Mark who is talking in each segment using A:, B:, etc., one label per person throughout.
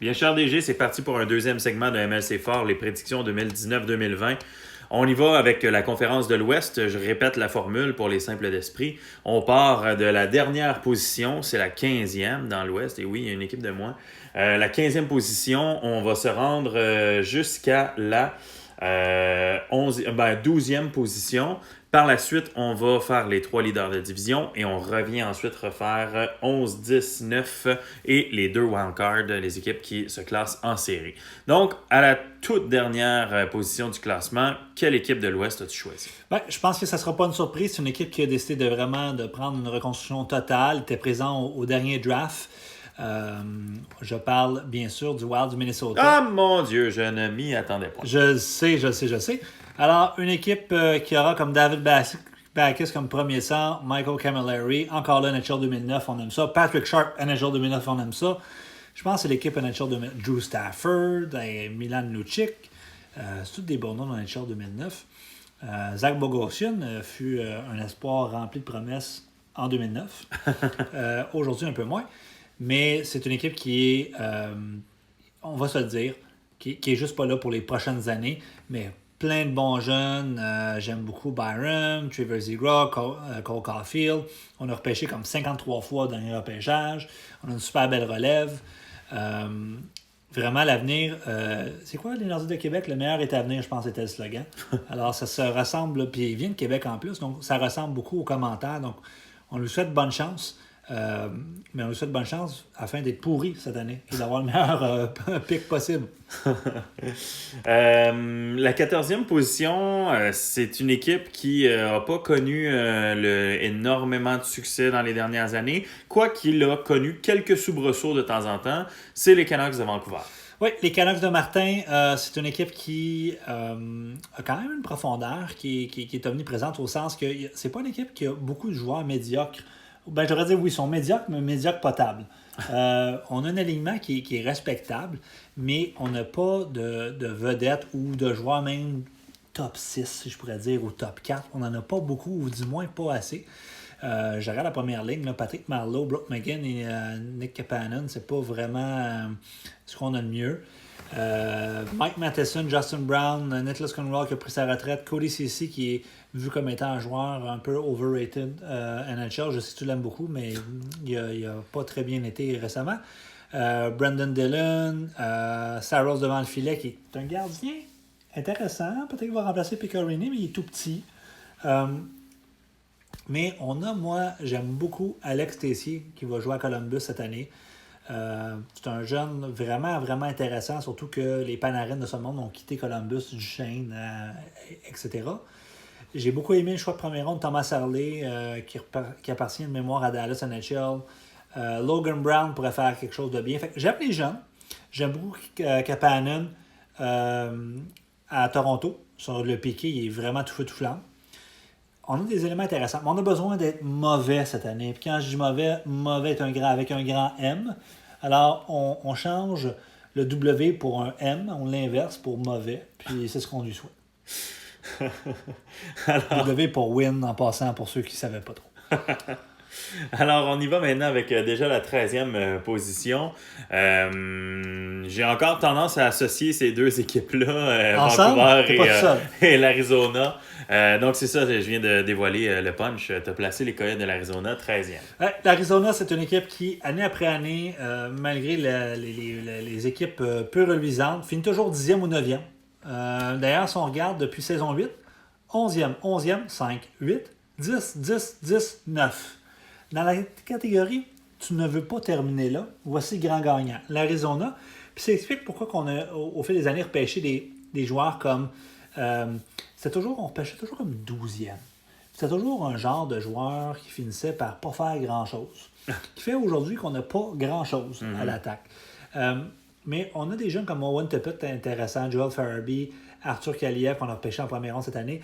A: Bien cher DG, c'est parti pour un deuxième segment de MLC Fort, les prédictions 2019-2020. On y va avec la conférence de l'Ouest. Je répète la formule pour les simples d'esprit. On part de la dernière position, c'est la 15e dans l'Ouest. Et oui, il y a une équipe de moins. La 15e position, on va se rendre jusqu'à la 12e position. Par la suite, on va faire les 3 leaders de division et on revient ensuite refaire 11, 10, 9 et les 2 wildcards, les équipes qui se classent en série. Donc, à la toute dernière position du classement, quelle équipe de l'Ouest as-tu choisi?
B: Ben, je pense que ça ne sera pas une surprise. C'est une équipe qui a décidé de vraiment de prendre une reconstruction totale. Elle était présent au dernier draft. Je parle bien sûr du Wild du Minnesota.
A: Ah mon Dieu, je ne m'y attendais pas.
B: Je sais. Alors, une équipe qui aura comme David Backes comme premier sang, Michael Camilleri, encore là, NHL 2009, on aime ça. Patrick Sharp, NHL 2009, on aime ça. Je pense que c'est l'équipe NHL 2009. Drew Stafford, Milan Lucic. C'est tous des bons noms dans NHL 2009. Zach Bogosian fut un espoir rempli de promesses en 2009. Aujourd'hui, un peu moins. Mais c'est une équipe qui est, on va se le dire, qui est juste pas là pour les prochaines années, mais plein de bons jeunes. J'aime beaucoup Byron, Trevor Zegras, Cole Caulfield. On a repêché comme 53 fois dans les repêchages. On a une super belle relève. Vraiment, l'avenir... c'est quoi l'Énergie de Québec? Le meilleur est à venir, je pense, c'était le slogan. Alors, ça se ressemble... Puis il vient de Québec en plus, donc ça ressemble beaucoup aux commentaires. Donc, on lui souhaite bonne chance. Mais on lui souhaite bonne chance afin d'être pourri cette année et d'avoir le meilleur pic possible.
A: La 14e position, c'est une équipe qui n'a pas connu énormément de succès dans les dernières années, quoiqu'il a connu quelques soubresauts de temps en temps. C'est les Canucks de Vancouver.
B: Oui, les Canucks de Martin, c'est une équipe qui a quand même une profondeur qui est omniprésente au sens que c'est pas une équipe qui a beaucoup de joueurs médiocres. Ben, j'aurais dit oui, ils sont médiocres, mais médiocres potables. On a un alignement qui est respectable, mais on n'a pas de vedettes ou de joueurs même top 6, si je pourrais dire, ou top 4. On n'en a pas beaucoup, ou du moins pas assez. Je regarde la première ligne, là, Patrick Marleau, Brooke McGinn et Nick Kapanen, c'est pas vraiment ce qu'on a de mieux. Mike Matheson, Justin Brown, Nicholas Conroy qui a pris sa retraite, Cody Ceci qui est vu comme étant un joueur un peu overrated NHL. Je sais que tu l'aimes beaucoup, mais il a pas très bien été récemment. Brandon Dillon, Saros devant le filet qui est un gardien intéressant. Peut-être qu'il va remplacer Picorini, mais il est tout petit. Mais j'aime beaucoup Alex Tessier qui va jouer à Columbus cette année. C'est un jeune vraiment, vraiment intéressant, surtout que les Panarin de ce monde ont quitté Columbus, Duchesne, etc. J'ai beaucoup aimé le choix de première ronde, Thomas Harley, qui appartient de mémoire à Dallas NHL. Logan Brown pourrait faire quelque chose de bien. Fait que j'aime les jeunes. J'aime beaucoup Kapanen à Toronto. Sur le piqué, il est vraiment tout feu tout flamme. On a des éléments intéressants, mais on a besoin d'être mauvais cette année. Puis quand je dis mauvais est avec un grand M. Alors, on change le W pour un M, on l'inverse pour mauvais, puis c'est ce qu'on lui souhaite. Alors... W pour win, en passant, pour ceux qui ne savaient pas trop.
A: Alors, on y va maintenant avec déjà la 13e position. J'ai encore tendance à associer ces deux équipes-là, Vancouver et l'Arizona. Donc, c'est ça, je viens de dévoiler le punch. Tu as placé les Coyotes de l'Arizona 13e.
B: L'Arizona, c'est une équipe qui, année après année, malgré les équipes peu reluisantes, finit toujours 10e ou 9e. D'ailleurs, si on regarde depuis saison 8, 11e, 5, 8, 10, 10, 10, 9. Dans la catégorie, tu ne veux pas terminer là. Voici le grand gagnant, l'Arizona. Puis ça explique pourquoi on a, au fil des années, repêché des joueurs comme... on repêchait toujours comme 12e. C'était toujours un genre de joueur qui finissait par pas faire grand-chose. Qui fait aujourd'hui qu'on n'a pas grand-chose à l'attaque. Mais on a des jeunes comme Owen Tippett, intéressant, Joel Farabee, Arthur Kaliev, qu'on a repêché en première ronde cette année,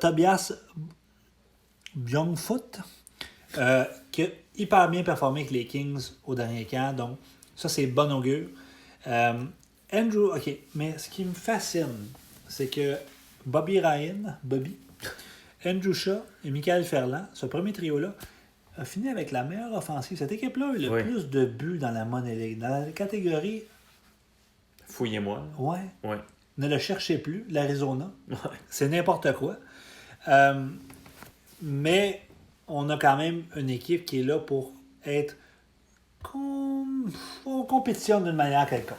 B: Tobias Bjornfoot, qui a hyper bien performé avec les Kings au dernier camp. Donc, ça, c'est bon augure. Andrew, OK, mais ce qui me fascine, c'est que Bobby, Andrew Shaw et Michael Ferland, ce premier trio-là, a fini avec la meilleure offensive. Cette équipe-là a eu le plus de buts dans la Money League. Dans la catégorie
A: Fouillez-moi.
B: Ouais.
A: Ouais.
B: Ne le cherchez plus, l'Arizona.
A: Ouais.
B: C'est n'importe quoi. Mais on a quand même une équipe qui est là pour être on compétitionne d'une manière quelconque.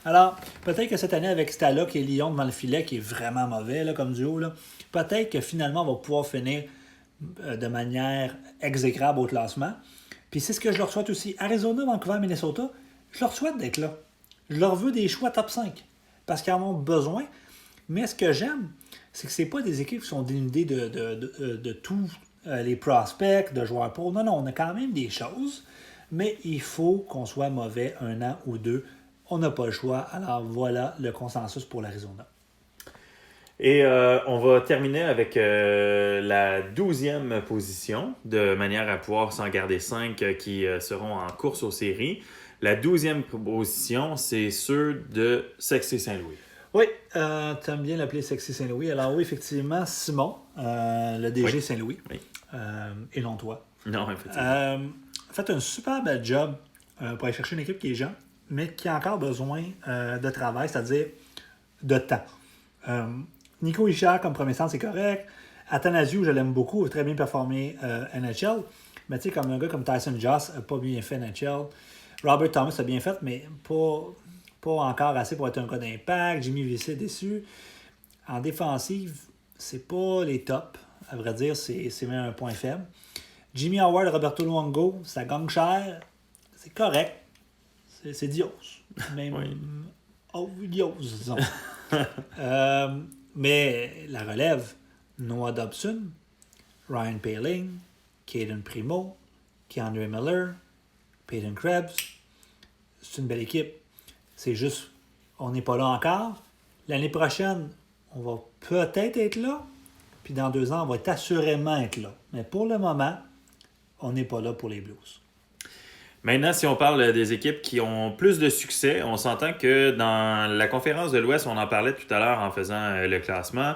B: Alors, peut-être que cette année, avec Stalock et Lyon devant le filet, qui est vraiment mauvais là, comme duo, là, peut-être que finalement, on va pouvoir finir de manière exécrable au classement. Puis c'est ce que je leur souhaite aussi. Arizona, Vancouver, Minnesota, je leur souhaite d'être là. Je leur veux des choix top 5 parce qu'ils en ont besoin. Mais ce que j'aime, c'est que ce pas des équipes qui sont dénudées de tous les prospects, de joueurs pour. Non, on a quand même des choses, mais il faut qu'on soit mauvais un an ou deux. On n'a pas le choix. Alors voilà le consensus pour l'Arizona.
A: Et on va terminer avec la 12e position, de manière à pouvoir s'en garder 5 qui seront en course aux séries. La 12e position, c'est ceux de Sexy Saint-Louis.
B: Oui, tu aimes bien l'appeler Sexy Saint-Louis. Alors oui, effectivement, Simon, le DG Saint-Louis, et non toi.
A: Non, effectivement.
B: Fait un super bel job pour aller chercher une équipe qui est jeune, mais qui a encore besoin de travail, c'est-à-dire de temps. Nico Hischier, comme premier centre, c'est correct. Athanasiou, je l'aime beaucoup, a très bien performé NHL. Mais tu sais, comme un gars comme Tyson Joss n'a pas bien fait NHL. Robert Thomas a bien fait, mais pas encore assez pour être un gars d'impact. Jimmy Vesey déçu. En défensive, c'est pas les tops. À vrai dire, c'est même un point faible. Jimmy Howard, Roberto Luongo, ça gagne cher. C'est correct. C'est Dios. Même Dios, disons. Mais la relève, Noah Dobson, Ryan Poehling, Caden Primo, Keandre Miller, Peyton Krebs. C'est une belle équipe. C'est juste, on n'est pas là encore. L'année prochaine, on va peut-être être là. Puis dans 2 ans, on va assurément être là. Mais pour le moment, on n'est pas là pour les Blues.
A: Maintenant, si on parle des équipes qui ont plus de succès, on s'entend que dans la conférence de l'Ouest, on en parlait tout à l'heure en faisant le classement,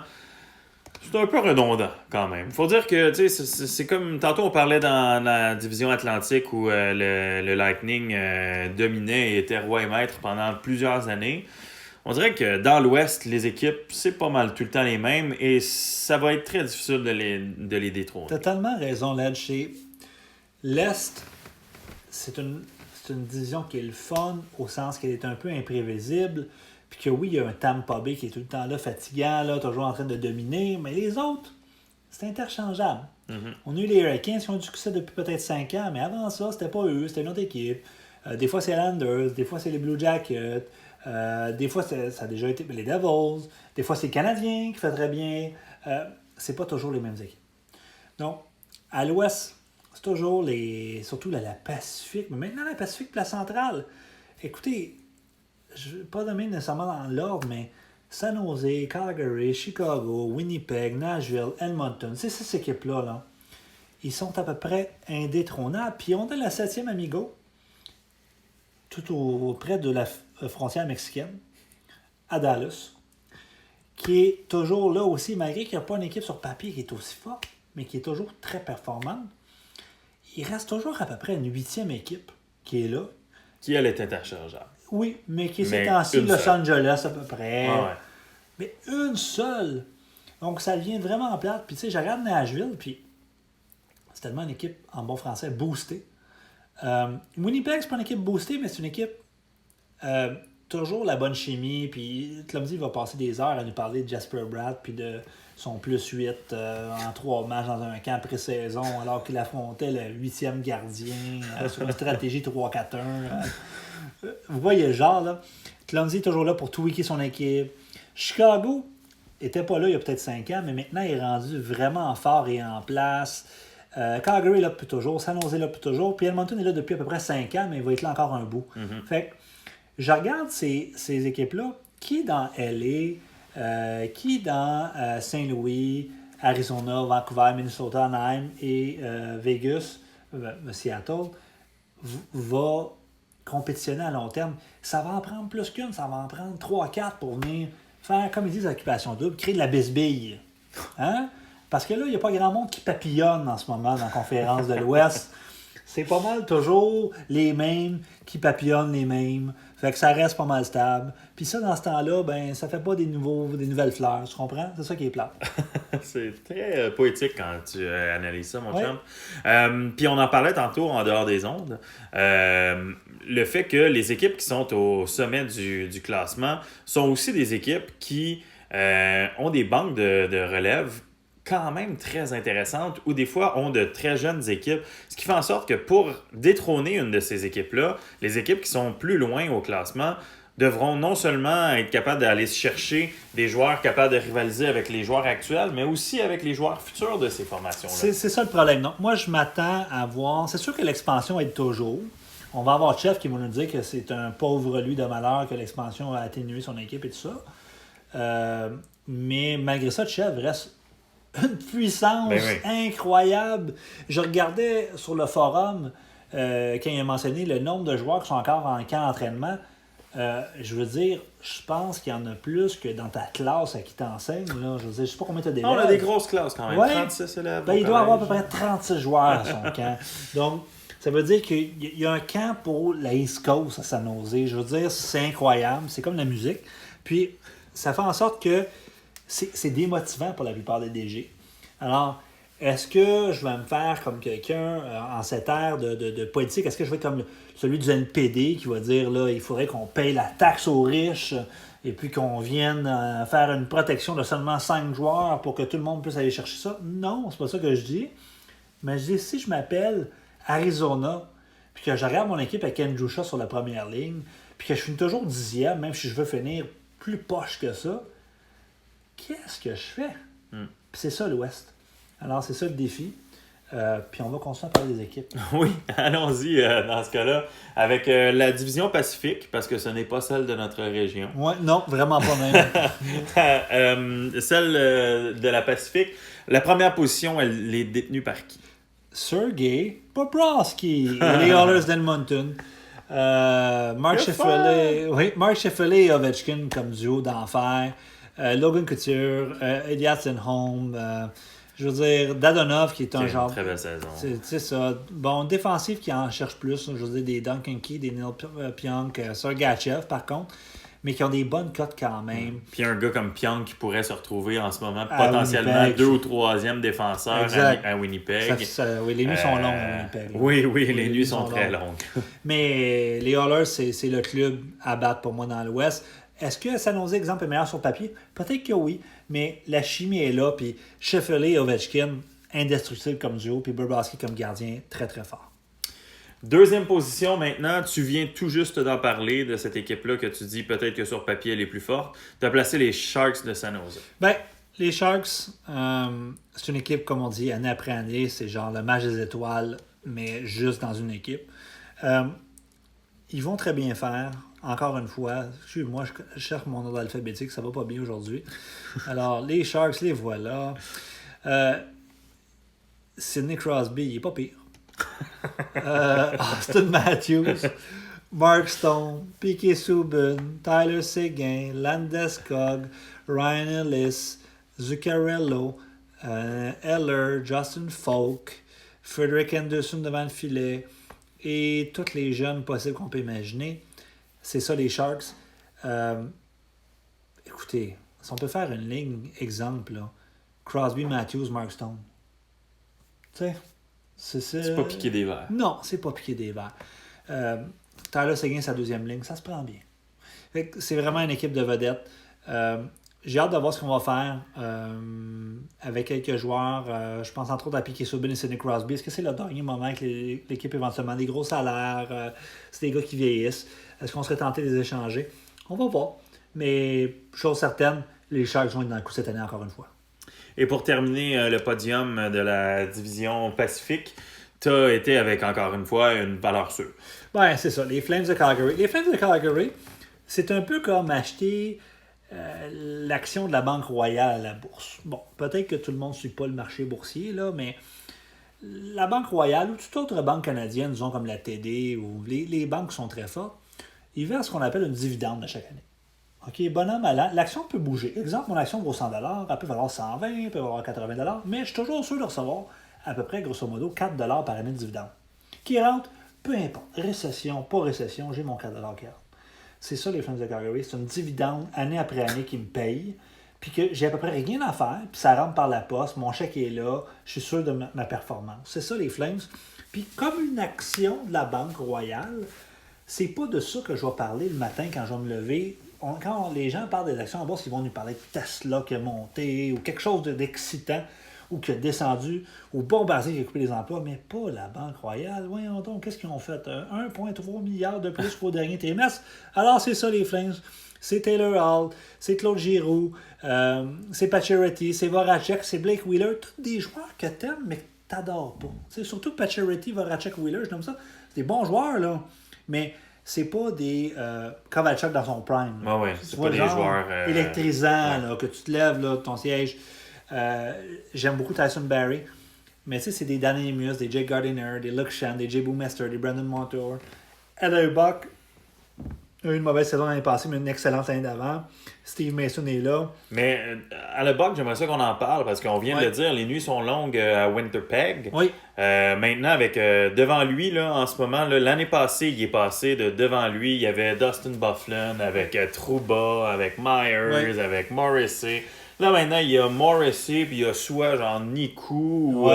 A: c'est un peu redondant quand même. Il faut dire que c'est comme tantôt on parlait dans la division Atlantique où le Lightning dominait et était roi et maître pendant plusieurs années. On dirait que dans l'Ouest, les équipes, c'est pas mal tout le temps les mêmes et ça va être très difficile de les détrôner.
B: T'as tellement raison, Led. Chez l'Est, c'est une division qui est le fun au sens qu'elle est un peu imprévisible. Puis que oui, il y a un Tampa Bay qui est tout le temps là, fatigant, là, toujours en train de dominer. Mais les autres, c'est interchangeable. Mm-hmm. On a eu les Hurricanes qui ont du succès depuis peut-être 5 ans, mais avant ça, c'était pas eux, c'était une autre équipe. Des fois, c'est Landers, des fois, c'est les Blue Jackets. Des fois, ça a déjà été les Devils. Des fois, c'est les Canadiens qui fait très bien. C'est pas toujours les mêmes équipes. Donc, à l'Ouest, c'est toujours surtout la Pacifique, mais maintenant la Pacifique, la centrale. Écoutez, je ne vais pas nommer nécessairement dans l'ordre, mais San Jose, Calgary, Chicago, Winnipeg, Nashville, Edmonton, c'est ces équipes-là, là, ils sont à peu près indétrônables. Puis on a la 7e Amigo, tout près de la frontière mexicaine, à Dallas, qui est toujours là aussi, malgré qu'il n'y a pas une équipe sur papier qui est aussi forte, mais qui est toujours très performante. Il reste toujours à peu près une 8e équipe qui est là.
A: Qui, elle, est interchangeable.
B: Oui, mais qui est ces temps-ci Los Angeles à peu près.
A: Ah ouais.
B: Mais une seule. Donc ça devient vraiment plate. Puis tu sais, je regarde Nashville, puis c'est tellement une équipe, en bon français, boostée. Winnipeg, c'est pas une équipe boostée, mais c'est une équipe toujours la bonne chimie. Puis Clumsy va passer des heures à nous parler de Jasper Bratt, puis de son plus 8 en 3 matchs dans un camp pré-saison, alors qu'il affrontait le 8e gardien sur une stratégie 3-4-1. Vous voyez le genre, là. Clumsy est toujours là pour tweaker son équipe. Chicago n'était pas là il y a peut-être 5 ans, mais maintenant il est rendu vraiment fort et en place. Calgary est là depuis toujours, San Jose est là depuis toujours, puis Edmonton est là depuis à peu près 5 ans, mais il va être là encore un bout. Mm-hmm. Fait que je regarde ces équipes-là, qui est dans LA, qui est dans Saint-Louis, Arizona, Vancouver, Minnesota, Anaheim et Vegas, Seattle, va compétitionner à long terme. Ça va en prendre plus qu'une, ça va en prendre 3-4 pour venir faire, comme ils disent, occupation double, créer de la bisbille. Hein? Parce que là, il n'y a pas grand monde qui papillonne en ce moment dans la conférence de l'Ouest. c'est pas mal toujours les mêmes qui papillonnent les mêmes. Fait que ça reste pas mal stable. Puis ça, dans ce temps-là, ben ça fait pas des nouvelles fleurs, tu comprends? C'est ça qui est plate.
A: C'est très poétique quand tu analyses ça, mon
B: Ouais.
A: chum. Puis on en parlait tantôt en dehors des ondes. Le fait que les équipes qui sont au sommet du classement sont aussi des équipes qui ont des banques de relève quand même très intéressantes ou des fois ont de très jeunes équipes. Ce qui fait en sorte que pour détrôner une de ces équipes-là, les équipes qui sont plus loin au classement devront non seulement être capables d'aller chercher des joueurs capables de rivaliser avec les joueurs actuels, mais aussi avec les joueurs futurs de ces formations-là.
B: C'est ça le problème. Donc, moi, je m'attends à voir. C'est sûr que l'expansion aide toujours. On va avoir Chef qui va nous dire que c'est un pauvre lui de malheur, que l'expansion a atténué son équipe et tout ça. Mais malgré ça, Chef reste une puissance incroyable. Je regardais sur le forum quand il a mentionné le nombre de joueurs qui sont encore en camp d'entraînement. Je veux dire, je pense qu'il y en a plus que dans ta classe à qui t'enseigne. Là. Je veux dire, je sais pas combien tu as d'élèves.
A: On a des grosses classes quand même.
B: Ouais.
A: 36 élèves.
B: Ben, il doit avoir à peu près 36 joueurs à son camp. Donc, ça veut dire qu'il y a un camp pour la East Coast à San Jose. Je veux dire, c'est incroyable. C'est comme la musique. Puis, ça fait en sorte que c'est démotivant pour la plupart des DG. Alors, est-ce que je vais me faire comme quelqu'un en cette ère de politique? Est-ce que je vais être comme celui du NPD qui va dire là, il faudrait qu'on paye la taxe aux riches et puis qu'on vienne faire une protection de seulement 5 joueurs pour que tout le monde puisse aller chercher ça? Non, c'est pas ça que je dis. Mais je dis, si je m'appelle Arizona, puis que je regarde mon équipe avec Ken Jusha sur la première ligne, puis que je finis toujours 10e, même si je veux finir plus poche que ça, qu'est-ce que je fais? Puis c'est ça l'Ouest. Alors, c'est ça le défi. Puis on va continuer à parler des équipes.
A: Oui, allons-y dans ce cas-là. Avec la division Pacifique, parce que ce n'est pas celle de notre région.
B: Ouais, non, vraiment pas même.
A: Celle de la Pacifique, la première position, elle est détenue par qui?
B: Sergei Bobrovsky, les Oilers d'Edmonton. Mark Sheffield et Ovechkin comme duo d'enfer. Logan Couture, Elias Home. Je veux dire, Dadonov qui est un genre.
A: Très belle saison.
B: C'est ça. Bon, défensif qui en cherche plus. Je veux dire, des Duncan Key, des Neil Pionk, Sergachev par contre, mais qui ont des bonnes cotes quand même.
A: Puis un gars comme Pionk qui pourrait se retrouver en ce moment potentiellement
B: Winnipeg.
A: 2 ou 3e défenseur à Winnipeg.
B: Oui, les nuits sont longues à Winnipeg.
A: Oui, les nuits sont très longues.
B: Mais les Oilers, c'est le club à battre pour moi dans l'Ouest. Est-ce que San Jose, exemple, est meilleur sur papier? Peut-être que oui, mais la chimie est là. Puis Sheffield et Ovechkin, indestructible comme duo, puis Bobrovsky comme gardien, très très fort.
A: Deuxième position maintenant, tu viens tout juste d'en parler de cette équipe-là que tu dis peut-être que sur papier elle est plus forte. Tu as placé les Sharks de San Jose.
B: Ben, les Sharks, c'est une équipe, comme on dit, année après année. C'est genre le match des étoiles, mais juste dans une équipe. Ils vont très bien faire. Encore une fois, moi je cherche mon ordre alphabétique, ça va pas bien aujourd'hui. Alors, les Sharks, les voilà. Sidney Crosby, il est pas pire. Austin Matthews, Mark Stone, Piquet Subban, Tyler Seguin, Landeskog, Ryan Ellis, Zuccarello, Eller, Justin Falk, Frederick Anderson devant le filet et tous les jeunes possibles qu'on peut imaginer. C'est ça les Sharks. Écoutez, si on peut faire une ligne exemple, là, Crosby, Matthews, Mark Stone. Tu sais,
A: c'est pas piqué des verres.
B: Non, c'est pas piqué des verres. Tyler Seguin, sa deuxième ligne, ça se prend bien. C'est vraiment une équipe de vedettes. J'ai hâte de voir ce qu'on va faire avec quelques joueurs. Je pense entre autres à Piquet Subban et Sidney Crosby. Est-ce que c'est le dernier moment que l'équipe éventuellement des gros salaires, c'est des gars qui vieillissent. Est-ce qu'on serait tenté de les échanger? On va voir. Mais chose certaine, les Sharks vont être dans le coup cette année encore une fois.
A: Et pour terminer le podium de la division Pacifique, tu as été avec encore une fois une valeur sûre.
B: Ben, c'est ça, les Flames de Calgary. Les Flames de Calgary, c'est un peu comme acheter l'action de la Banque Royale à la bourse. Bon, peut-être que tout le monde ne suit pas le marché boursier, là, mais la Banque Royale ou toute autre banque canadienne, disons comme la TD ou les banques qui sont très fortes, ils versent ce qu'on appelle une dividende à chaque année. OK, bonhomme à l'an, l'action peut bouger. Exemple, mon action vaut 100 $, elle peut valoir 120 $, elle peut valoir 80 $, mais je suis toujours sûr de recevoir à peu près, grosso modo, 4 $ par année de dividende. qui rentre, peu importe, récession, pas récession, j'ai mon $4 qui rentre. C'est ça les Flames de Calgary, c'est une dividende année après année qui me paye, puis que j'ai à peu près rien à faire, puis ça rentre par la poste, mon chèque est là, je suis sûr de ma performance. C'est ça les Flames. Puis comme une action de la Banque Royale, c'est pas de ça que je vais parler le matin quand je vais me lever. Quand les gens parlent des actions en bourse, ils vont nous parler de Tesla qui a monté, ou quelque chose d'excitant, ou qui a descendu, ou Bombardier qui a coupé les emplois, mais pas la Banque Royale. Voyons donc, qu'est-ce qu'ils ont fait? 1,3 milliard de plus qu'au dernier trimestre. Alors, c'est ça, les Flames. C'est Taylor Hall, c'est Claude Giroux, c'est Pacioretty, c'est Voracek, c'est Blake Wheeler. Tous des joueurs que t'aimes, mais que t'adores pas. T'sais, surtout Pacioretty, Voracek, Wheeler, je nomme ça. C'est des bons joueurs, là. Mais c'est pas des Kovalchuk dans son prime.
A: Ah ouais, c'est pas des joueurs
B: électrisants, là, que tu te lèves là, de ton siège. J'aime beaucoup Tyson Barrie. Mais tu sais, c'est des Danny Amos, des Jake Gardiner, des Luke Shan, des Jay Boomester, des Brandon Montour. Heather Buck a eu une mauvaise saison l'année passée, mais une excellente année d'avant. Steve Mason est là.
A: Mais à la Buck, j'aimerais ça qu'on en parle parce qu'on vient de le dire, les nuits sont longues à Winnipeg.
B: Oui.
A: Maintenant, avec devant lui, là, en ce moment, là, l'année passée, il est passé de devant lui, il y avait Dustin Byfuglien, avec Trouba, avec Myers, avec Morrissey. Là, maintenant, il y a Morrissey, puis il y a soit genre Niku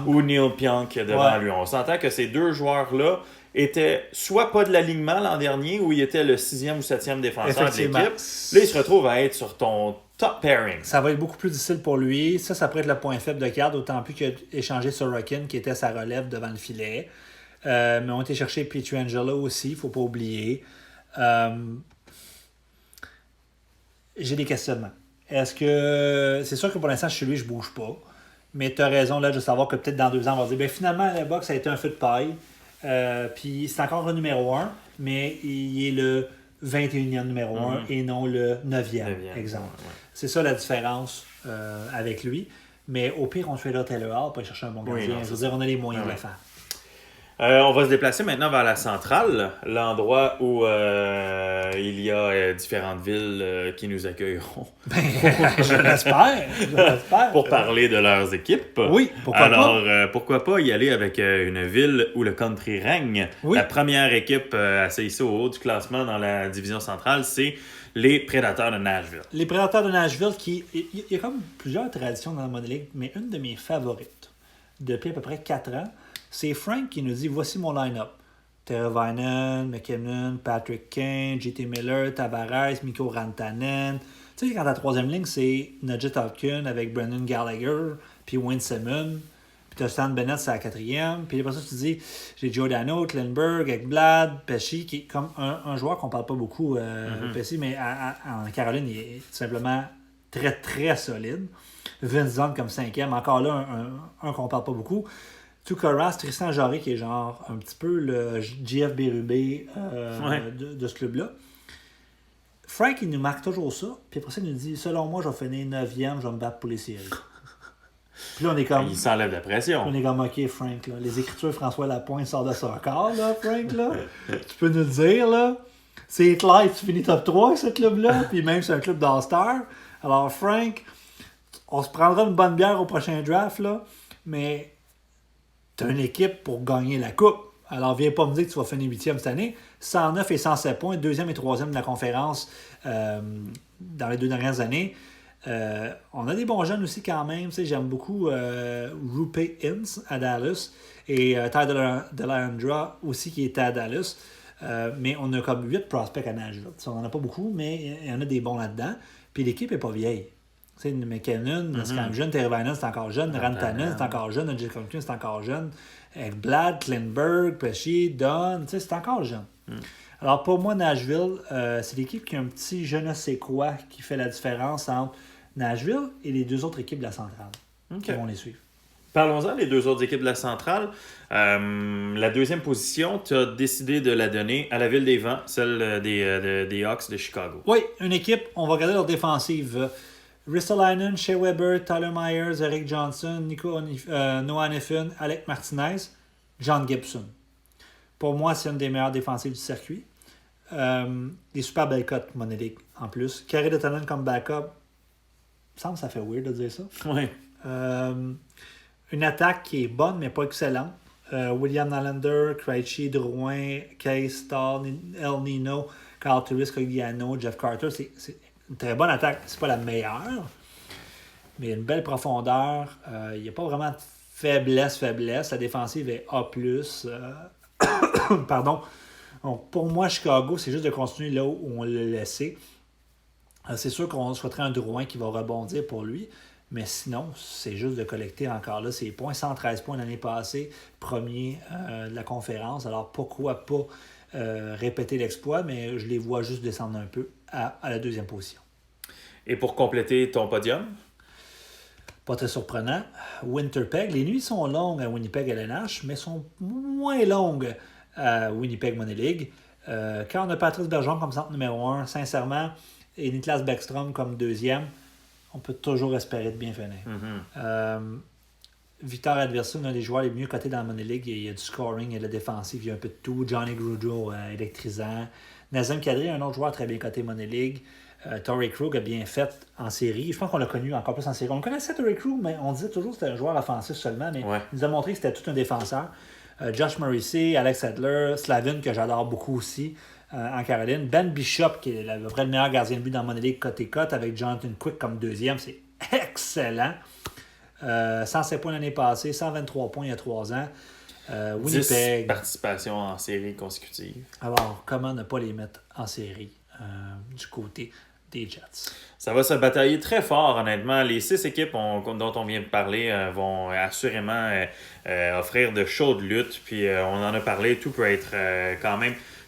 A: ou Neil Pionk devant lui. On s'entend que ces deux joueurs-là étaient soit pas de l'alignement l'an dernier, ou il était le 6e ou 7e défenseur de l'équipe. Là, il se retrouve à être sur ton top pairing.
B: Ça va être beaucoup plus difficile pour lui. Ça pourrait être le point faible de Card, d'autant plus qu'il a échangé Sorokin, qui était sa relève devant le filet. Mais on a été chercher Pietrangelo aussi, il ne faut pas oublier. J'ai des questionnements. Est-ce que... C'est sûr que pour l'instant, chez lui, je ne bouge pas. Mais tu as raison là, de savoir que peut-être dans 2 ans, on va dire, finalement, la boxe, ça a été un feu de paille. Puis c'est encore le numéro 1, mais il est le 21e numéro 1 et non le 9e, exemple. Ouais. C'est ça la différence avec lui. Mais au pire, on fait là Taylor Hall pour aller chercher un bon gardien. Je veux dire, on a les moyens de le faire.
A: On va se déplacer maintenant vers la centrale, l'endroit où il y a différentes villes qui nous accueilleront.
B: Je l'espère.
A: Pour parler de leurs équipes.
B: Oui, pourquoi pas.
A: Alors, pourquoi pas y aller avec une ville où le country règne. Oui. La première équipe assise au haut du classement dans la division centrale, c'est les Prédateurs de Nashville.
B: Les Prédateurs de Nashville, il y a comme plusieurs traditions dans la Money League, mais une de mes favorites, depuis à peu près 4 ans, c'est Frank qui nous dit « Voici mon line-up. Teravainen, McKinnon, Patrick Kane, J.T. Miller, Tavares, Mikko Rantanen. » Tu sais, quand la troisième ligne, c'est Nugent Hopkins avec Brendan Gallagher, puis Wayne Simmons. Puis tu as Stan Bennett, c'est la 4e. Puis après ça, tu te dis « J'ai Giordano, Klenberg, Ekblad, Pesci, qui est comme un joueur qu'on parle pas beaucoup, Pesci, mais en Caroline, il est tout simplement très, très solide. Vince Vaughn comme 5e. Encore là, un qu'on parle pas beaucoup. Tuukka, Tristan Jarry, qui est genre un petit peu le JF Berube de ce club-là. Frank, il nous marque toujours ça. Puis après ça, il nous dit, selon moi, je vais finir 9e, je vais me battre pour les séries. Puis là, on est comme...
A: Il s'enlève la pression.
B: On est comme, OK, Frank, là, les écritures François Lapointe sortent de son corps, là, Frank, là. Tu peux nous le dire, là. C'est clair, tu finis top 3 avec ce club-là. Puis même, c'est un club d'All-Star. Alors, Frank, on se prendra une bonne bière au prochain draft, là. Mais... tu as une équipe pour gagner la coupe. Alors, viens pas me dire que tu vas finir 8e cette année. 109 et 107 points, 2e et 3e de la conférence dans les 2 dernières années. On a des bons jeunes aussi quand même. Tu sais, j'aime beaucoup Rupe Hintz à Dallas et Ty Dellandra aussi qui était à Dallas. Mais on a comme 8 prospects à Nashville. On n'en a pas beaucoup, mais il y en a des bons là-dedans. Puis l'équipe n'est pas vieille. Tu sais, McKinnon, c'est quand même jeune. Teravainen, c'est encore jeune. Rantanen, c'est encore jeune. Nugent Hopkins, c'est encore jeune. Ekblad, Klenberg, Pesci, Dunn, tu sais, c'est encore jeune. Alors, pour moi, Nashville, c'est l'équipe qui a un petit je ne sais quoi qui fait la différence entre Nashville et les 2 autres équipes de la centrale qui vont les suivre.
A: Parlons-en des 2 autres équipes de la centrale. La 2e position, tu as décidé de la donner à la Ville des Vents, celle des Hawks de Chicago.
B: Oui, une équipe, on va regarder leur défensive. Ristolainen, Shea Weber, Tyler Myers, Eric Johnson, Noah Neffin, Alec Martinez, John Gibson. Pour moi, c'est une des meilleures défensives du circuit. Des super belles cotes, Money League, en plus. Carré de talent comme backup, il me semble que ça fait weird de dire ça.
A: Oui.
B: Une attaque qui est bonne, mais pas excellente. William Nylander, Krejci, Drouin, Case, Stahl, El Nino, Carl Turris, Cogliano, Jeff Carter. C'est une très bonne attaque. C'est pas la meilleure, mais il y a une belle profondeur. Il n'y a pas vraiment de faiblesse. La défensive est A+. Pardon. Donc, pour moi, Chicago, c'est juste de continuer là où on l'a laissé. C'est sûr qu'on souhaiterait un Drouin qui va rebondir pour lui. Mais sinon, c'est juste de collecter encore là ses points. 113 points l'année passée, premier de la conférence. Alors pourquoi pas répéter l'exploit, mais je les vois juste descendre un peu à la deuxième position.
A: Et pour compléter ton podium?
B: Pas très surprenant. Winnipeg, les nuits sont longues à Winnipeg LNH, mais sont moins longues à Winnipeg Money League. Quand on a Patrice Bergeron comme centre numéro 1, sincèrement, et Niklas Bäckström comme deuxième, on peut toujours espérer de bien finir. Victor Edvinsson, l'un des joueurs les mieux cotés dans la Money League. Il y a du scoring, il y a de la défensive, il y a un peu de tout. Johnny Gaudreau, électrisant. Nazem Kadri, un autre joueur très bien coté Money League. Torrey Krug a bien fait en série. Je pense qu'on l'a connu encore plus en série. On connaissait Torrey Krug, mais on disait toujours que c'était un joueur offensif seulement. Mais il nous a montré que c'était tout un défenseur. Josh Morrissey, Alex Adler, Slavin, que j'adore beaucoup aussi en Caroline. Ben Bishop, qui est le vrai meilleur gardien de but dans la Money League côté-cote, avec Jonathan Quick comme deuxième. C'est excellent. 107 points l'année passée, 123 points il y a 3 ans. Winnipeg.
A: 10 participations en série consécutive.
B: Alors, comment ne pas les mettre en série du côté des Jets?
A: Ça va se batailler très fort, honnêtement. Les 6 équipes dont on vient de parler vont assurément offrir de chaudes luttes. Puis on en a parlé, tout peut être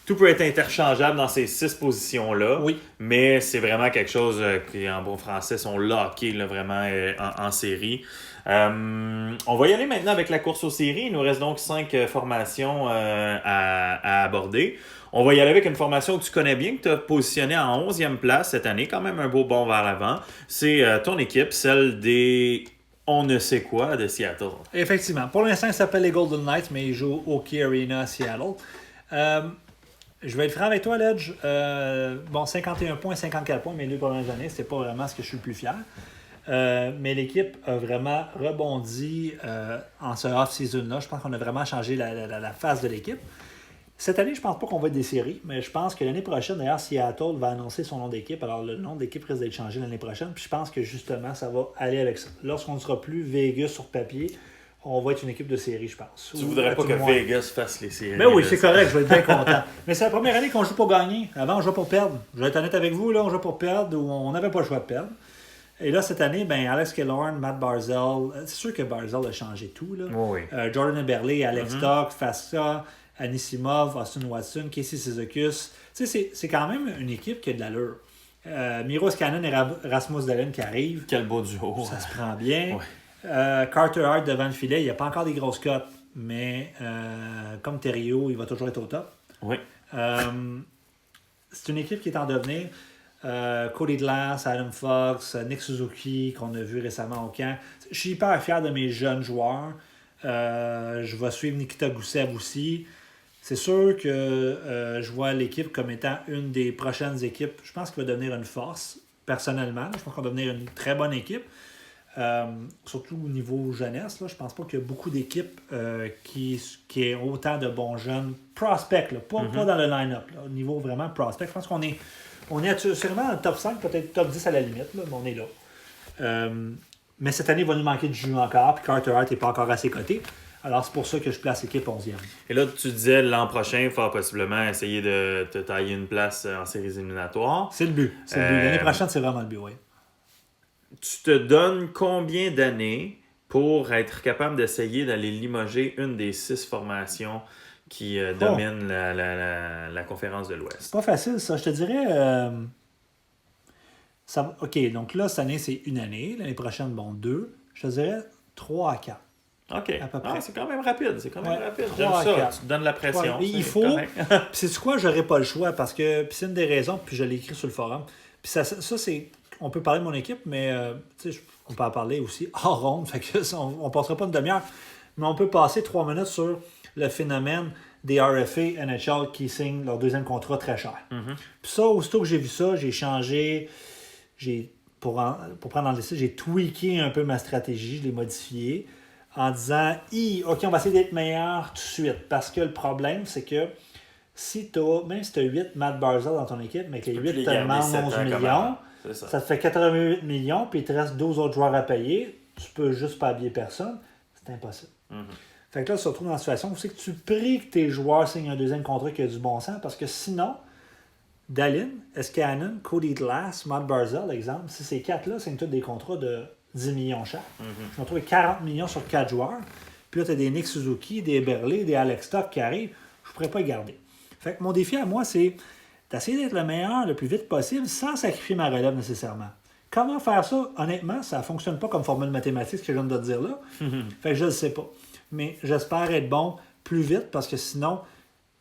A: tout peut être interchangeable dans ces 6 positions-là.
B: Oui.
A: Mais c'est vraiment quelque chose qui, en bon français, sont lockés là, vraiment en série. On va y aller maintenant avec la course aux séries. Il nous reste donc 5 formations à aborder. On va y aller avec une formation que tu connais bien, que tu as positionnée en 11e place cette année. Quand même un beau bond vers l'avant. C'est ton équipe, celle des on ne sait quoi de Seattle.
B: Effectivement. Pour l'instant, il s'appelle les Golden Knights, mais il joue au Key Arena à Seattle. Je vais être franc avec toi, Ledge. 51 points, 54 points, mes 2 premières années, c'était pas vraiment ce que je suis le plus fier. Mais l'équipe a vraiment rebondi en ce off-season-là. Je pense qu'on a vraiment changé la face de l'équipe. Cette année, je pense pas qu'on va être des séries, mais je pense que l'année prochaine, d'ailleurs, Seattle va annoncer son nom d'équipe. Alors, le nom d'équipe risque d'être changé l'année prochaine. Puis je pense que justement, ça va aller avec ça. Lorsqu'on ne sera plus Vegas sur papier, on va être une équipe de série, je pense.
A: Tu voudrais pas que Vegas fasse les séries.
B: Ben oui, c'est correct, je vais être bien content. Mais c'est la première année qu'on joue pour gagner. Avant, on jouait pour perdre. Je vais être honnête avec vous, là, on jouait pour perdre ou on n'avait pas le choix de perdre. Et là, cette année, Alex Killorn, Matt Barzal, c'est sûr que Barzal a changé tout. Là.
A: Oui.
B: Jordan Eberle, Alex Stock, Fassa, Anisimov, Austin Watson, Casey Cizikus. C'est quand même une équipe qui a de l'allure. Miro Scannon et Rasmus Dahlin qui arrivent.
A: Quel beau duo.
B: Ça se prend bien.
A: Ouais.
B: Carter Hart devant le filet, il n'y a pas encore des grosses cotes, mais comme Thériault, il va toujours être au top.
A: Oui.
B: C'est une équipe qui est en devenir. Cody Glass, Adam Fox, Nick Suzuki, qu'on a vu récemment au camp. Je suis hyper fier de mes jeunes joueurs. Je vais suivre Nikita Gusev aussi. C'est sûr que je vois l'équipe comme étant une des prochaines équipes. Je pense qu'il va devenir une force, personnellement. Je pense qu'on va devenir une très bonne équipe. Surtout au niveau jeunesse. Là. Je pense pas qu'il y a beaucoup d'équipes qui aient autant de bons jeunes prospects. Là. Pas dans le line-up. Là. Au niveau vraiment prospect. Je pense qu'on est sûrement dans le top 5, peut-être top 10 à la limite, là, mais on est là. Mais cette année, il va nous manquer de jus encore, puis Carter Hart n'est pas encore à ses côtés. Alors, c'est pour ça que je place l'équipe 11e.
A: Et là, tu disais l'an prochain, il faut possiblement essayer de te tailler une place en séries éliminatoires.
B: C'est le but. L'année prochaine, c'est vraiment le but, oui.
A: Tu te donnes combien d'années pour être capable d'essayer d'aller limoger une des 6 formations qui domine la conférence de l'Ouest?
B: C'est pas facile, ça. Je te dirais... OK, donc là, cette année, c'est 1 année. L'année prochaine, 2. Je te dirais 3 à 4.
A: OK.
B: À peu près.
A: C'est quand même rapide. J'aime
B: 3
A: ça.
B: à 4.
A: Tu te donnes la pression.
B: Il faut... Puis c'est quoi? J'aurais pas le choix parce que... Puis c'est une des raisons, puis je l'ai écrit sur le forum. Puis ça c'est... On peut parler de mon équipe, mais on peut en parler aussi hors ronde. Fait que on passera pas une demi-heure. Mais on peut passer 3 minutes sur le phénomène des RFA NHL qui signent leur 2e contrat très cher. Puis ça, aussitôt que j'ai vu ça, j'ai changé, pour prendre dans le décide, j'ai tweaké un peu ma stratégie, je l'ai modifiée en disant OK, on va essayer d'être meilleur tout de suite. Parce que le problème, c'est que même si tu as 8 Matt Barzal dans ton équipe, mais que les 8 te demandent 11 millions, ça te fait 88 millions, puis il te reste 12 autres joueurs à payer, tu peux juste pas habiller personne, c'est impossible. Fait que là, tu te retrouves dans la situation où c'est que tu pries que tes joueurs signent un deuxième contrat qui a du bon sens, parce que sinon, Dallin, Escannon, Cody Glass, Matt Barzal, exemple, si ces 4-là signent tous des contrats de 10 millions chaque, je me retrouve avec 40 millions sur 4 joueurs, puis là, tu as des Nick Suzuki, des Eberle, des Alex Stock qui arrivent, je ne pourrais pas les garder. Fait que mon défi à moi, c'est d'essayer d'être le meilleur le plus vite possible sans sacrifier ma relève nécessairement. Comment faire ça? Honnêtement, ça ne fonctionne pas comme formule mathématique, ce que je viens de te dire là. Fait que je ne le sais pas. Mais j'espère être bon plus vite parce que sinon,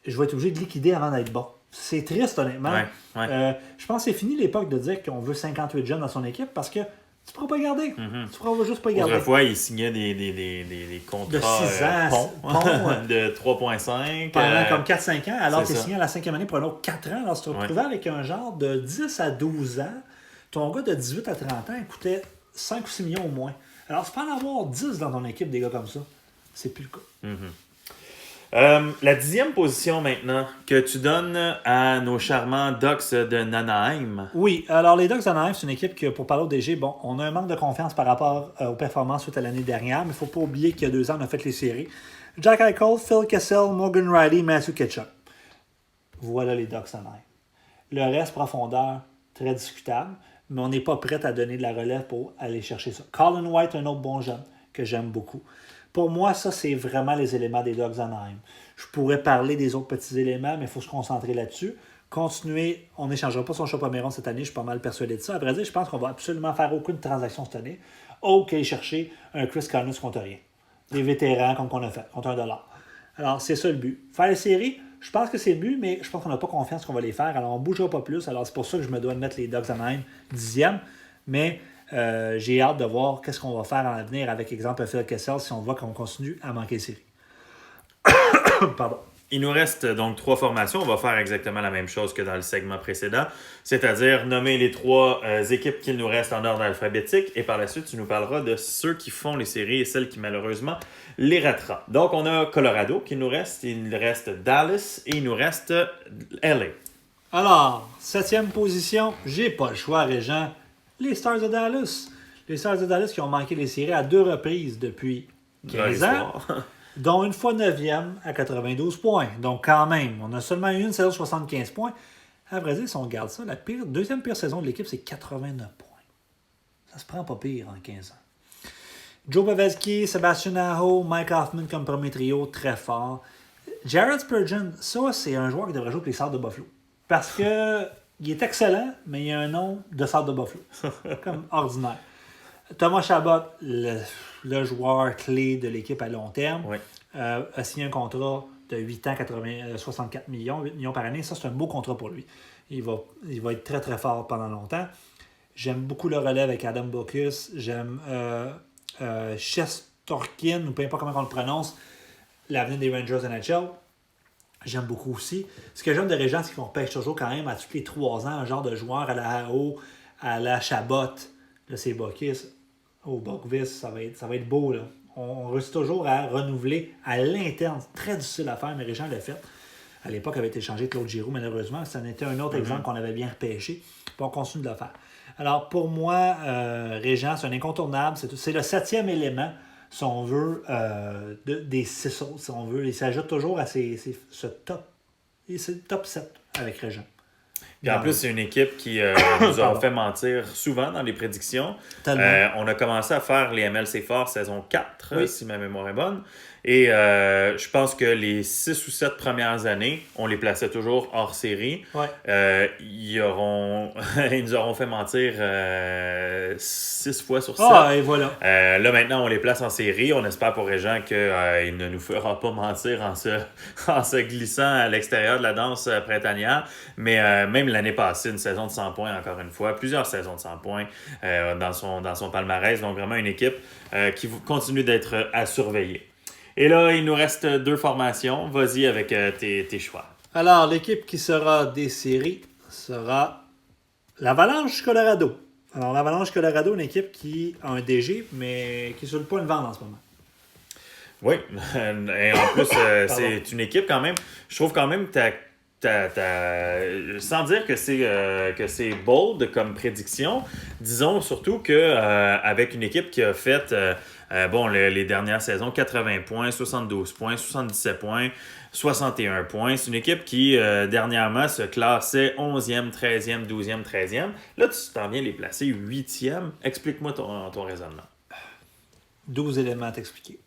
B: je vais être obligé de liquider avant d'être bon. C'est triste, honnêtement. Je pense que c'est fini l'époque de dire qu'on veut 58 jeunes dans son équipe parce que tu ne pourras pas garder. Tu ne pourras juste pas garder.
A: Autrefois, il signait des contrats
B: de 6 ans,
A: de 3,5.
B: Pendant comme 4-5 ans, alors que tu es signé à la 5e année pour un autre 4 ans. Alors, tu te retrouvais avec un genre de 10 à 12 ans. Ton gars de 18 à 30 ans, il coûtait 5 ou 6 millions au moins. Alors, tu peux en avoir 10 dans ton équipe, des gars comme ça. C'est plus le cas.
A: La 10e position maintenant, que tu donnes à nos charmants Ducks de Nanaheim.
B: Oui, alors les Ducks de Nanaheim, c'est une équipe que, pour parler au DG, on a un manque de confiance par rapport aux performances suite à l'année dernière, mais il ne faut pas oublier qu'il y a 2 ans, on a fait les séries. Jack Eichel, Phil Kessel, Morgan Riley, Matthew Ketchuk. Voilà les Ducks de Nanaheim. Le reste, profondeur, très discutable, mais on n'est pas prêt à donner de la relève pour aller chercher ça. Colin White, un autre bon jeune que j'aime beaucoup. Pour moi, ça, c'est vraiment les éléments des Ducks d'Anaheim. Je pourrais parler des autres petits éléments, mais il faut se concentrer là-dessus. Continuer, on n'échangera pas son Chapoméron cette année, je suis pas mal persuadé de ça. À vrai dire, je pense qu'on va absolument faire aucune transaction cette année. OK, chercher un Chris Connors contre rien. Des vétérans comme qu'on a fait, contre $1. Alors, c'est ça le but. Faire les séries, je pense que c'est le but, mais je pense qu'on n'a pas confiance qu'on va les faire. Alors, on ne bougera pas plus. Alors, c'est pour ça que je me dois de mettre les Ducks d'Anaheim 10e. Mais j'ai hâte de voir qu'est-ce qu'on va faire en l'avenir avec, exemple, Phil Kessel si on voit qu'on continue à manquer les séries. Pardon.
A: Il nous reste donc 3 formations. On va faire exactement la même chose que dans le segment précédent, c'est-à-dire nommer les 3 équipes qu'il nous reste en ordre alphabétique et par la suite, tu nous parleras de ceux qui font les séries et celles qui malheureusement les rateront. Donc, on a Colorado qui nous reste, il reste Dallas et il nous reste LA.
B: Alors, 7e position, j'ai pas le choix, Régent. Les Stars de Dallas. Les Stars de Dallas qui ont manqué les séries à 2 reprises depuis 15 ans, dont une fois 9e à 92 points. Donc quand même, on a seulement eu une saison de 75 points. À vrai dire, si on regarde ça, la deuxième pire saison de l'équipe, c'est 89 points. Ça se prend pas pire en 15 ans. Joe Pavelski, Sebastian Aho, Mike Hoffman comme premier trio, très fort. Jared Spurgeon, ça c'est un joueur qui devrait jouer pour les Stars de Buffalo. Parce que il est excellent, mais il a un nom de Stars de Buffalo. Comme ordinaire. Thomas Chabot, le joueur clé de l'équipe à long terme, a signé un contrat de 8 ans, 64 millions, 8 millions par année. Ça, c'est un beau contrat pour lui. Il va être très, très fort pendant longtemps. J'aime beaucoup le relève avec Adam Bockus. J'aime Shesterkin, ou peu importe comment on le prononce, l'avenir des Rangers NHL. J'aime beaucoup aussi. Ce que j'aime de Régent, c'est qu'on pêche toujours quand même à tous les 3 ans un genre de joueur à la AO, à la Chabot. Là, c'est Bockus. Oh, Bokvis, ça va être beau, là. On réussit toujours à renouveler à l'interne. C'est très difficile à faire, mais Régent l'a fait. À l'époque, il avait été échangé Claude Giroux, malheureusement. Ça en était un autre exemple qu'on avait bien repêché. Puis on continue de le faire. Alors, pour moi, Régent, c'est un incontournable. C'est le 7e élément, si on veut, des 6 autres, si on veut. Il s'ajoute toujours à ce top. Et c'est le top 7 avec Régent.
A: Puis en plus, c'est une équipe qui nous a fait mentir souvent dans les prédictions. On a commencé à faire les MLC Forts saison 4, si ma mémoire est bonne. Et je pense que les 6 ou 7 premières années, on les plaçait toujours hors série. Ils nous auront fait mentir 6 fois sur 7.
B: Et voilà.
A: Là, maintenant, on les place en série. On espère pour Régent qu'il ne nous fera pas mentir en se glissant à l'extérieur de la danse printanière. Mais même l'année passée, une saison de 100 points, encore une fois. Plusieurs saisons de 100 points dans son palmarès. Donc, vraiment une équipe qui continue d'être à surveiller. Et là, il nous reste 2 formations. Vas-y avec tes choix.
B: Alors, l'équipe qui sera des séries sera l'Avalanche Colorado. Alors, l'Avalanche Colorado, une équipe qui a un DG, mais qui est sur le point de vendre en ce moment.
A: Oui, et en plus, c'est une équipe quand même. Je trouve quand même sans dire que c'est bold comme prédiction, disons surtout que avec une équipe qui a fait les dernières saisons 80 points, 72 points, 77 points, 61 points. C'est une équipe qui dernièrement se classait 11e, 13e, 12e, 13e. Là, tu t'en viens les placer 8e. Explique-moi ton raisonnement.
B: 12 éléments à t'expliquer.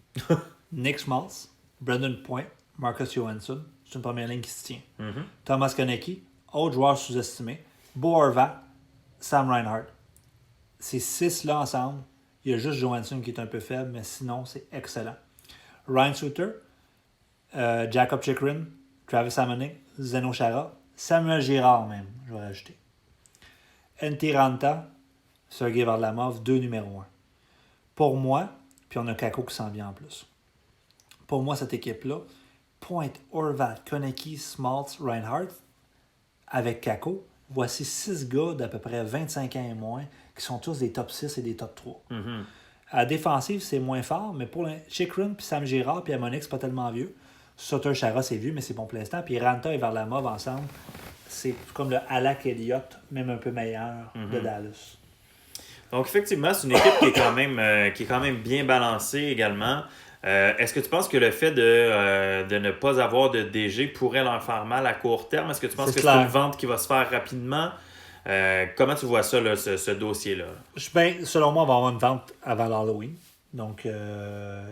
B: Nick Schmaltz, Brandon Point, Marcus Johansson, c'est une première ligne qui se tient.
A: Mm-hmm.
B: Thomas Konecki, autre joueur sous-estimé. Bo Horvat, Sam Reinhart. Ces 6-là ensemble, il y a juste Johansson qui est un peu faible, mais sinon, c'est excellent. Ryan Suter, Jacob Chikrin, Travis Hamonic, Zdeno Chara, Samuel Girard même, je vais rajouter. Antti Ranta, Sergei Varlamov, 2 numéro 1. Pour moi, puis on a Kako qui s'en vient en plus. Pour moi, cette équipe-là, Point, Horvat, Konecki, Schmaltz, Reinhardt, avec Kako, voici 6 gars d'à peu près 25 ans et moins qui sont tous des top 6 et des top 3.
A: Mm-hmm.
B: À la défensive, c'est moins fort, mais pour Chikrin, puis Sam Girard, puis Hamonic, c'est pas tellement vieux. Sutter, Chara, c'est vieux, mais c'est bon pour l'instant. Puis Ranta et Varlamov ensemble, c'est comme le Alak Elliott, même un peu meilleur de Dallas.
A: Donc, effectivement, c'est une équipe qui est quand même bien balancée également. Est-ce que tu penses que le fait de ne pas avoir de DG pourrait leur faire mal à court terme? Est-ce que tu penses que c'est une vente qui va se faire rapidement? Comment tu vois ça, là, ce dossier-là?
B: Ben, selon moi, on va avoir une vente avant l'Halloween. Donc,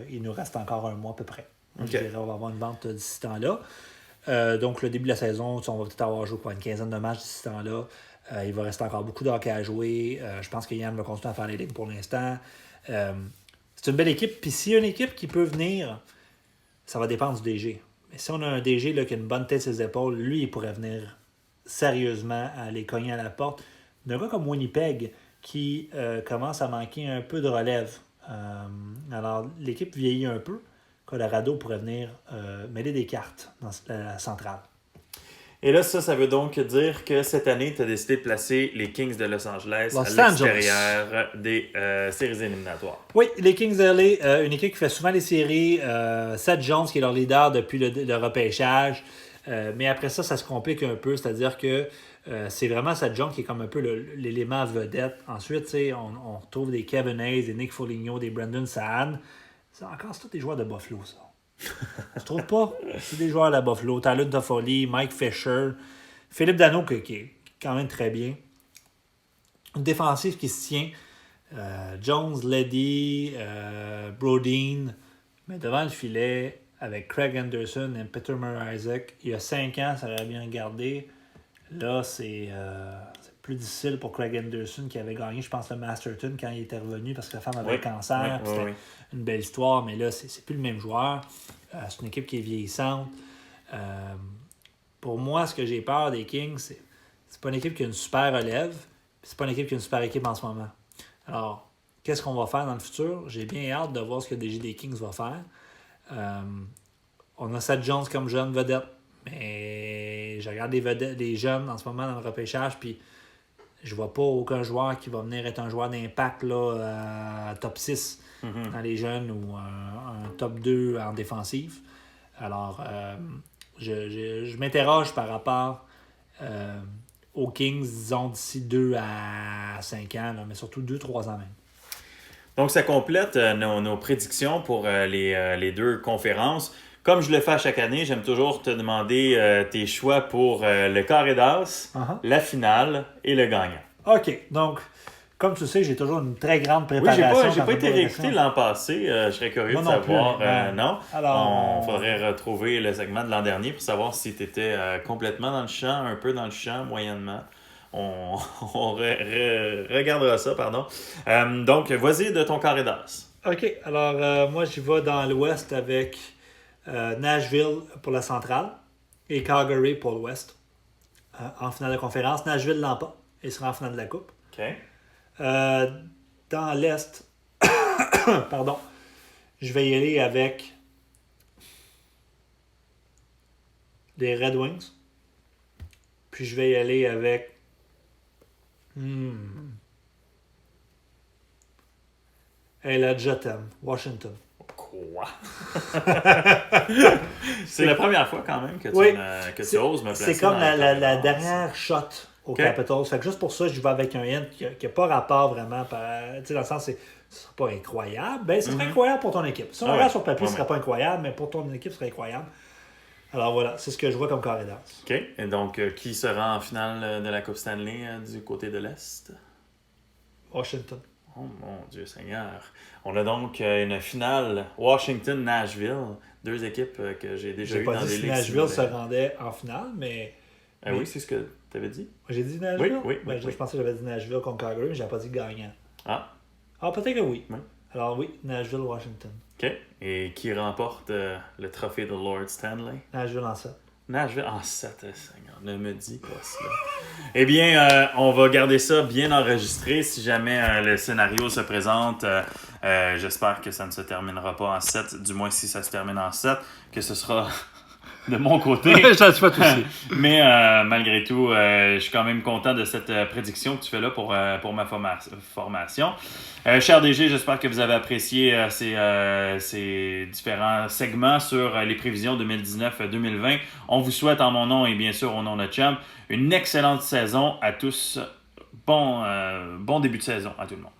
B: il nous reste encore un mois à peu près. Okay. Je dirais on va avoir une vente d'ici ce temps-là. Donc, le début de la saison, on va peut-être avoir joué une quinzaine de matchs d'ici ce temps-là. Il va rester encore beaucoup de hockey à jouer. Je pense que Yann va continuer à faire les lignes pour l'instant. C'est une belle équipe. Puis s'il y a une équipe qui peut venir, ça va dépendre du DG. Mais si on a un DG là, qui a une bonne tête sur ses épaules, lui, il pourrait venir sérieusement aller cogner à la porte d'un gars comme Winnipeg qui commence à manquer un peu de relève. Alors, l'équipe vieillit un peu. Colorado pourrait venir mêler des cartes dans la centrale.
A: Et là, ça veut donc dire que cette année, tu as décidé de placer les Kings de Los Angeles à l'extérieur des séries éliminatoires.
B: Oui, les Kings de LA, une équipe qui fait souvent les séries. Seth Jones, qui est leur leader depuis le repêchage. Mais après ça, ça se complique un peu. C'est-à-dire que c'est vraiment Seth Jones qui est comme un peu l'élément vedette. Ensuite, on retrouve des Kevin Hayes, des Nick Foligno, des Brandon Saad. C'est tous des joueurs de Buffalo, ça. Tu trouves pas? C'est des joueurs à la Buffalo. Tyler Toffoli, Mike Fisher, Philippe Danault qui est quand même très bien. Une défensive qui se tient. Jones, Leddy, Brodeen, mais devant le filet avec Craig Anderson et Peter Murray-Isaac. Il y a 5 ans, ça aurait bien gardé. Là, c'est plus difficile pour Craig Anderson qui avait gagné, je pense, le Masterton quand il était revenu parce que la femme avait le cancer. C'était une belle histoire, mais là, c'est plus le même joueur. C'est une équipe qui est vieillissante. Pour moi, ce que j'ai peur des Kings, c'est pas une équipe qui a une super relève, c'est pas une équipe qui a une super équipe en ce moment. Alors, qu'est-ce qu'on va faire dans le futur? J'ai bien hâte de voir ce que le DG des Kings va faire. On a Seth Jones comme jeune vedette, mais je regarde les jeunes en ce moment dans le repêchage, puis je vois pas aucun joueur qui va venir être un joueur d'impact là, top 6 dans les jeunes ou un top 2 en défensive. Alors, je m'interroge par rapport aux Kings, disons, d'ici 2 à 5 ans, là, mais surtout 2-3 ans même.
A: Donc, ça complète nos prédictions pour les deux conférences. Comme je le fais à chaque année, j'aime toujours te demander tes choix pour le carré d'as, la finale et le gagnant.
B: OK. Donc, comme tu sais, j'ai toujours une très grande préparation.
A: Oui, j'ai pas été réécouté l'an passé. Je serais curieux de savoir. Non. Alors, faudrait retrouver le segment de l'an dernier pour savoir si tu étais complètement dans le champ, un peu dans le champ, moyennement. On regardera ça, pardon. Donc, vas-y de ton carré d'as.
B: OK. Alors, moi, j'y vais dans l'ouest avec Nashville pour la centrale et Calgary pour l'ouest. En finale de conférence, Nashville l'emporte et sera en finale de la coupe.
A: OK.
B: Dans l'est, pardon, je vais y aller avec les Red Wings. Puis je vais y aller avec et la Jotem, Washington.
A: Quoi? C'est la première fois quand même que tu oses me placer.
B: C'est comme
A: dans
B: la dernière shot aux
A: OK.
B: Capitals. Fait que juste pour ça, je vais avec un yen qui n'a pas rapport vraiment. Tu sais, dans le sens, ce ne sera pas incroyable. Ben, ce serait incroyable pour ton équipe. Si on regarde sur le papier, ce ne serait pas incroyable, mais pour ton équipe, ce serait incroyable. Alors voilà, c'est ce que je vois comme carré d'as.
A: OK. Et donc, qui sera en finale de la Coupe Stanley du côté de l'Est?
B: Washington.
A: Oh mon Dieu Seigneur. On a donc une finale Washington-Nashville. Deux équipes que j'ai déjà eues dans
B: J'ai pas dit
A: des
B: si
A: ligues
B: Nashville se
A: similaires.
B: rendait en finale, mais...
A: Oui, c'est ce que tu avais dit.
B: J'ai dit Nashville?
A: Oui.
B: Je pensais que j'avais dit Nashville contre Calgary, mais je n'avais pas dit gagnant.
A: Ah,
B: Peut-être que oui.
A: Oui.
B: Alors oui, Nashville-Washington.
A: OK. Et qui remporte le trophée de Lord Stanley?
B: Nashville en 7.
A: Nashville en 7, Seigneur, ne me dis pas cela. Eh bien, on va garder ça bien enregistré si jamais le scénario se présente. J'espère que ça ne se terminera pas en 7, du moins si ça se termine en 7, que ce sera de mon côté.
B: Je te souhaite aussi.
A: Mais malgré tout, je suis quand même content de cette prédiction que tu fais là pour ma formation. Cher DG, j'espère que vous avez apprécié ces différents segments sur les prévisions 2019-2020. On vous souhaite en mon nom et bien sûr au nom de Chum une excellente saison à tous. Bon début de saison à tout le monde.